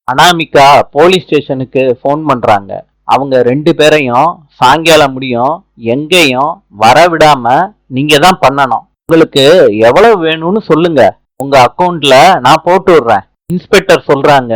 Anamika police ஸ்டேஷனுக்கு phone பண்றாங்க. அவங்க 2 பேரையும் சாயங்காலம் முடியும் எங்கேயும் வரவிடாம நீங்க தான் பண்ணணும். உங்களுக்கு எவ்வளவு வேணும்னு சொல்லுங்க, உங்க அக்கவுண்ட்ல நான் போட்டு விடுறேன். இன்ஸ்பெக்டர் சொல்றாங்க,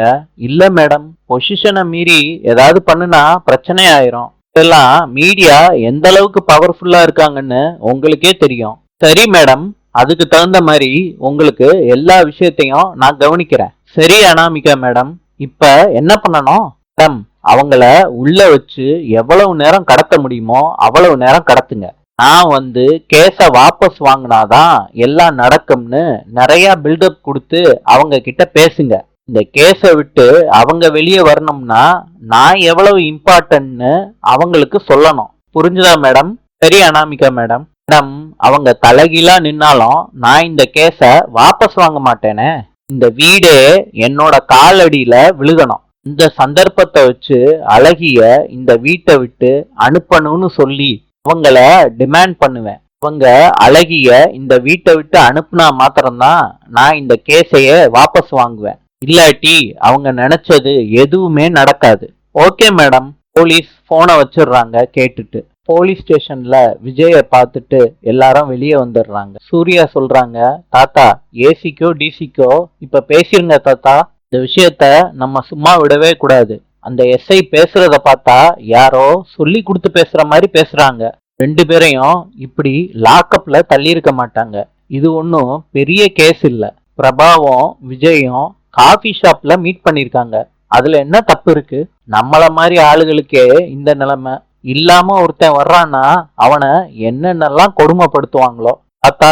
இல்ல மேடம், பொசிஷனை மீறி ஏதாவது பண்ணுனா பிரச்சனை ஆயிரும். இதெல்லாம் மீடியா எந்த அளவுக்கு பவர்ஃபுல்லா இருக்காங்கன்னு உங்களுக்கே தெரியும். சரி மேடம், அதுக்கு தகுந்த மாதிரி உங்களுக்கு எல்லா விஷயத்தையும் நான் கவனிக்கிறேன். சரி அனாமிகா மேடம், இப்ப என்ன பண்ணணும்? மேடம், அவங்கள உள்ள வச்சு எவ்வளவு நேரம் கடத்த முடியுமோ அவ்வளவு நேரம் கடத்துங்க. நான் வந்து கேஸ வாபஸ் வாங்கினாதான் எல்லாம் நடக்கும்னு நிறைய பில்டப் கொடுத்து அவங்க கிட்ட பேசுங்க. இந்த கேஸை விட்டு அவங்க வெளியே வரணும்னா நான் எவ்வளவு இம்பார்ட்டன்ட்னு அவங்களுக்கு சொல்லணும். புரிஞ்சுதா மேடம்? சரி அனாமிகா மேடம். மேடம், அவங்க தலைகீழா நின்னாலும் நான் இந்த கேஸை வாபஸ் வாங்க மாட்டேனே. இந்த வீடே என்னோட காலடியில விழுகணும். இந்த சந்தர்ப்பத்தை வச்சு அழகிய இந்த வீட்டை விட்டு அனுப்பணும்னு சொல்லி அவங்கள டிமாண்ட் பண்ணுவேன். அவங்க அழகிய இந்த வீட்டை விட்டு அனுப்புனா மாத்திரம்தான் நான் இந்த கேஸையே வாபஸ் வாங்குவேன். இல்லாட்டி அவங்க நினைச்சது எதுவுமே நடக்காது. Okay madam. போலீஸ் போனை வச்சிடுறாங்க. கேட்டுட்டு போலீஸ் ஸ்டேஷன்ல விஜய பார்த்துட்டு எல்லாரும் வெளியே வந்துடுறாங்க. சூர்யா சொல்றாங்க, தாத்தா ஏசிக்கோ டிசிக்கோ இப்ப பேசிருங்க தாத்தா. இந்த விஷயத்த நம்ம சும்மா விடவே கூடாது. அந்த எஸ்ஐ பேசுறத பார்த்தா யாரோ சொல்லி கொடுத்து பேசுற மாதிரி பேசுறாங்க. 2 பேரையும் இப்படி லாக்அப்ல தள்ளி இருக்க மாட்டாங்க. இது ஒன்றும் பெரிய கேஸ் இல்ல. பிரபாவும் விஜயும் காஃபி ஷாப்ல மீட் பண்ணிருக்காங்க. அதுல என்ன தப்பு இருக்கு? நம்மள மாதிரி ஆளுகளுக்கே இந்த நிலைமை இல்லாம ஒருத்தன் வர்றான்னா அவனை என்னென்னலாம் கொடுமைப்படுத்துவாங்களோ. தாத்தா,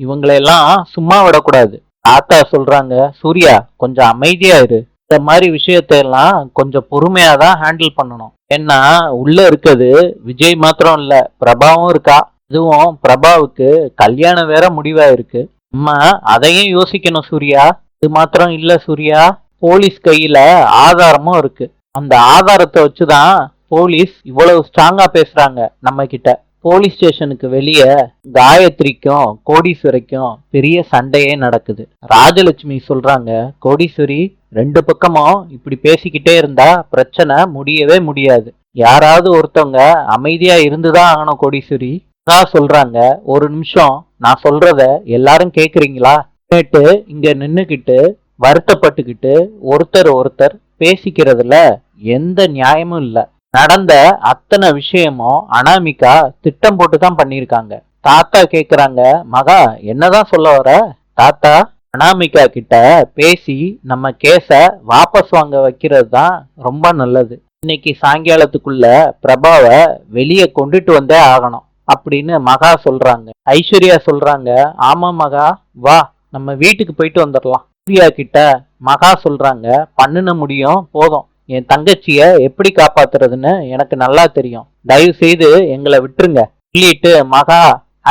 இவங்களையெல்லாம் சும்மா விடக்கூடாது. தாத்தா சொல்றாங்க, சூர்யா கொஞ்சம் அமைதியா இரு. இந்த மாதிரி விஷயத்தையெல்லாம் கொஞ்சம் பொறுமையா தான் ஹேண்டில் பண்ணணும். ஏன்னா உள்ள இருக்குது விஜய் மாத்திரம் இல்ல, பிரபாவும் இருக்கா. இதுவும் பிரபாவுக்கு கல்யாணம் வேற முடிவா இருக்கு. நம்ம அதையும் யோசிக்கணும் சூர்யா. இது மாத்திரம் இல்ல சூர்யா, போலீஸ் கையில ஆதாரமும் இருக்கு. அந்த ஆதாரத்தை வச்சுதான் போலீஸ் இவ்வளவு ஸ்ட்ராங்கா பேசுறாங்க நம்ம கிட்ட. போலீஸ் ஸ்டேஷனுக்கு வெளியே காயத்ரிக்கும் கோடீஸ்வரிக்கும் பெரிய சண்டையே நடக்குது. ராஜலட்சுமி சொல்றாங்க, கோடீஸ்வரி 2 பக்கமும் இப்படி பேசிக்கிட்டே இருந்தா பிரச்சனை முடியவே முடியாது. யாராவது ஒருத்தவங்க அமைதியா இருந்துதான் ஆகணும் கோடீஸ்வரி. சொல்றாங்க, ஒரு நிமிஷம் நான் சொல்றத எல்லாரும் கேக்குறீங்களா? கேட்டு இங்க நின்னுக்கிட்டு வருத்தப்பட்டுக்கிட்டு ஒருத்தர் பேசிக்கிறதுல எந்த நியாயமும் இல்ல. நடந்த அத்தனை விஷயமும் அனாமிகா திட்டம் போட்டு தான் பண்ணிருக்காங்க. தாத்தா கேக்குறாங்க, மகா என்னதான் சொல்ல வர? தாத்தா, அனாமிகா கிட்ட பேசி நம்ம கேஸ வாபஸ் வாங்க வைக்கிறது தான் ரொம்ப நல்லது. இன்னைக்கு சாயங்காலத்துக்குள்ள பிரபாவை வெளியே கொண்டுட்டு வந்தே ஆகணும் அப்படின்னு மகா சொல்றாங்க. ஐஸ்வர்யா சொல்றாங்க, ஆமா மகா, வா நம்ம வீட்டுக்கு போயிட்டு வந்துடலாம். சூர்யா கிட்ட மகா சொல்றாங்க, பண்ணுன முடியும் போதும். என் தங்கச்சிய எப்படி காப்பாத்துறதுன்னு எனக்கு நல்லா தெரியும். தயவு செய்து எங்களை விட்டுருங்க சொல்லிட்டு மகா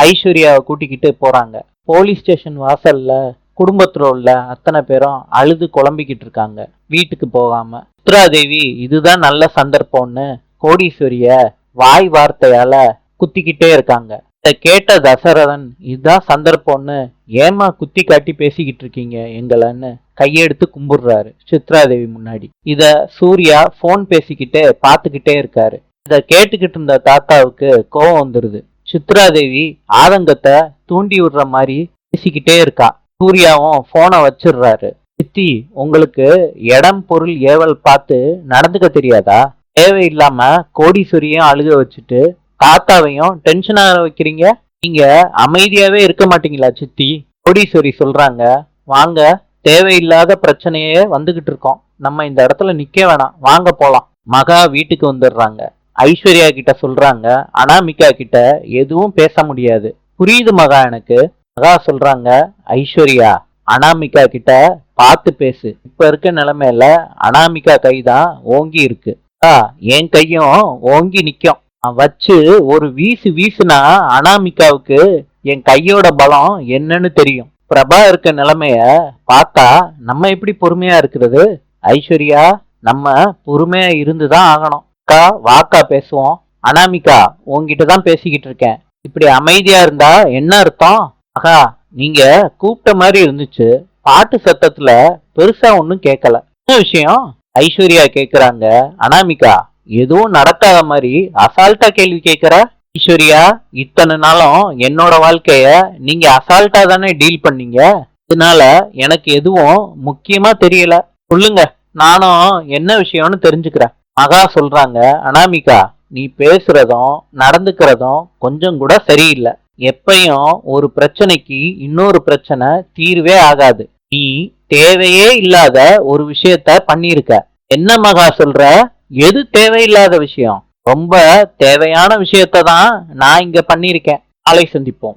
ஐஸ்வர்யாவை கூட்டிக்கிட்டு போறாங்க. போலீஸ் ஸ்டேஷன் வாசல்ல குடும்பத்துல உள்ள அத்தனை பேரும் அழுது குழம்பிக்கிட்டு இருக்காங்க வீட்டுக்கு போகாம. சித்ராதேவி இதுதான் நல்ல சந்தர்ப்பம்னு கோடீஸ்வரிய வாய் வார்த்தையால குத்திக்கிட்டே இருக்காங்க. இதை கேட்ட தசரதன், இதுதான் சந்தர்ப்பம்னு ஏமா குத்தி காட்டி பேசிக்கிட்டு இருக்கீங்க எங்களன்னு கையெடுத்து கும்பிடுறாரு சித்ராதேவி முன்னாடி. இத சூர்யா போன் பேசிக்கிட்டே பாத்துக்கிட்டே இருக்காரு. இத கேட்டுக்கிட்டு இருந்த தாத்தாவுக்கு கோவம் வந்துருது. சித்ராதேவி ஆதங்கத்தை தூண்டி விடுற மாதிரி பேசிக்கிட்டே இருக்கா. சூர்யாவும் போனை வச்சிடுறாரு. சித்தி, உங்களுக்கு இடம் பொருள் ஏவல் பார்த்து நடந்துக்க தெரியாதா? தேவையில்லாம கோடீஸ்வரியும் அழுக வச்சுட்டு தாத்தாவையும் டென்ஷன் ஆக வைக்கிறீங்க. நீங்க அமைதியாவே இருக்க மாட்டீங்களா சித்தி? கோடீஸ்வரி சொல்றாங்க, வாங்க, தேவையில்லாத பிரச்சனையே வந்துகிட்டு இருக்கோம். நம்ம இந்த இடத்துல நிக்க வேணாம், வாங்க போலாம். மகா வீட்டுக்கு வந்துடுறாங்க. ஐஸ்வர்யா கிட்ட சொல்றாங்க, அனாமிகா கிட்ட எதுவும் பேச முடியாது. புரியுது மகா எனக்கு. மகா சொல்றாங்க, ஐஸ்வர்யா அனாமிகா கிட்ட பார்த்து பேசு. இப்ப இருக்க நிலைமையில அனாமிகா கைதான் ஓங்கி இருக்கு. என் கையும் ஓங்கி நிக்கும். வச்சு ஒரு வீசுனா அனாமிகாவுக்கு என் கையோட பலம் என்னன்னு தெரியும். பிரபா இருக்க நிலைமைய பார்த்தா நம்ம எப்படி பொறுமையா இருக்கிறது? ஐஸ்வர்யா, நம்ம பொறுமையா இருந்துதான் ஆகணும். அக்கா வாக்கா பேசுவோம். அனாமிகா, உங்ககிட்ட தான் பேசிக்கிட்டு இருக்கேன். இப்படி அமைதியா இருந்தா என்ன அர்த்தம்? அக்கா, நீங்க கூப்பிட்ட மாதிரி இருந்துச்சு. பாட்டு சத்தத்துல பெருசா ஒன்னும் கேட்கல. என்ன விஷயம்? ஐஸ்வர்யா கேக்குறாங்க. அனாமிகா, எதுவும் நடக்காத மாதிரி அசால்ட்டா கேள்வி கேக்குற. ஐஸ்வர்யா, இத்தனை நாளும் என்னோட வாழ்க்கைய நீங்க அசால்ட்டா தானே டீல் பண்ணீங்க. அதனால எனக்கு எதுவும் முக்கியமா தெரியல. சொல்லுங்க, நானும் என்ன விஷயம்னு தெரிஞ்சுக்கிறேன். மகா சொல்றாங்க. அனாமிகா, நீ பேசுறதும் நடந்துக்கிறதும் கொஞ்சம் கூட சரியில்லை. எப்பயும் ஒரு பிரச்சனைக்கு இன்னொரு பிரச்சனை தீர்வே ஆகாது. நீ தேவையே இல்லாத ஒரு விஷயத்த பண்ணிருக்க. என்ன மகா சொல்ற? எது தேவையில்லாத விஷயம்? ரொம்ப தேவையான விஷயத்த தான் நான் இங்க பண்ணிருக்கேன். நாளை சந்திப்போம்.